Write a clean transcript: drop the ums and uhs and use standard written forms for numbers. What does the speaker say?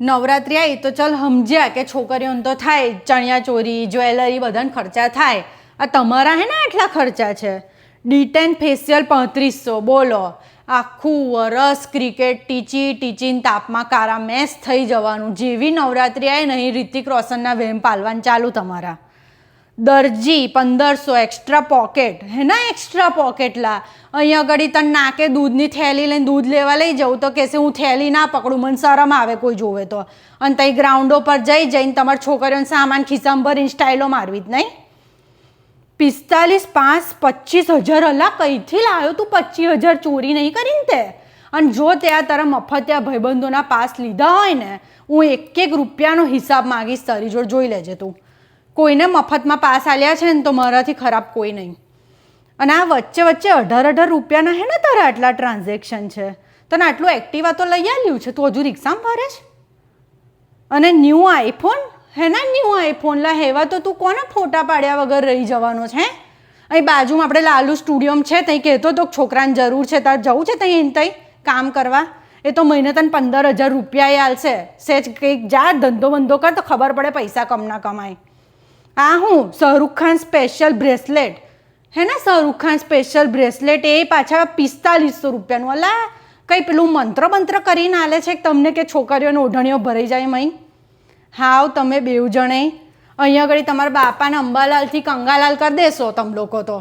નવરાત્રી આવી તો ચાલ સમજ્યા કે છોકરીઓને તો થાય ચણિયા ચોરી જ્વેલરી બધાને ખર્ચા થાય. આ તમારા હે ને આટલા ખર્ચા છે. ડી10 ફેશિયલ 3500 બોલો. આખું વરસ ક્રિકેટ ટીચીને તાપમાં કારા મેસ થઈ જવાનું. જેવી નવરાત્રી આવે નહીં રિતિક રોશનના વેમ પાલવાન ચાલુ તમારા. દરજી 1500 એક્સ્ટ્રા પોકેટ હે ના એક્સ્ટ્રા પોકેટ લા. અહીંયા આગળ તને નાકે દૂધની થેલી લઈને દૂધ લેવા લઈ જવું તો કહેશે હું થેલી ના પકડું મને શરમ આવે કોઈ જોવે તો. અને તઈ ગ્રાઉન્ડો પર જઈને તમારા છોકરીઓને સામાન ખિસ્સામાં ભરીને સ્ટાઇલો મારવી જ નહીં. 45 5 25,000 અલા કઈથી લાવ્યો તું? 25,000 ચોરી નહીં કરીને તે. અને જો ત્યાં તારા મફતિયા ભાઈબંધોના પાસ લીધા હોય ને હું એક રૂપિયાનો હિસાબ માગીશ તારી જોડે, જોઈ લેજે તું. કોઈને મફતમાં પાસ આલ્યા છે ને તો મારાથી ખરાબ કોઈ નહીં. અને આ વચ્ચે 18 રૂપિયાના હે ને તારા આટલા ટ્રાન્ઝેક્શન છે. તને આટલું એક્ટિવા તો લઈ આવ્યું છે, તું હજુ રિક્ષામાં ફરે છે. અને ન્યૂ આઈફોન હે ને ન્યૂ આઈફોન લા હેવા તો તું કોને ફોટા પાડ્યા વગર રહી જવાનો છે. અહીં બાજુમાં આપણે લાલુ સ્ટુડિયોમાં છે ત્યાં કહેતો તો છોકરાને જરૂર છે તારે જવું છે ત્યાં કામ કરવા. એ તો મહિને તને 15,000 રૂપિયા આલશે. સેજ કંઈક જા ધંધો બંધો કર તો ખબર પડે પૈસા કમ ના કમાય. આ હું શાહરૂખ ખાન સ્પેશિયલ બ્રેસલેટ હે ને શાહરૂખ ખાન સ્પેશિયલ બ્રેસલેટ એ પાછા 4500 રૂપિયાનું. અલા કંઈ પેલું મંત્ર કરીને આલે છે તમને કે છોકરીઓને ઓઢણીઓ ભરાઈ જાય મય. હાવ તમે બેવ જણે અહીંયા આગળ તમારા બાપાને અંબાલાલથી કંગાલાલ કરી દેશો તમે લોકો તો.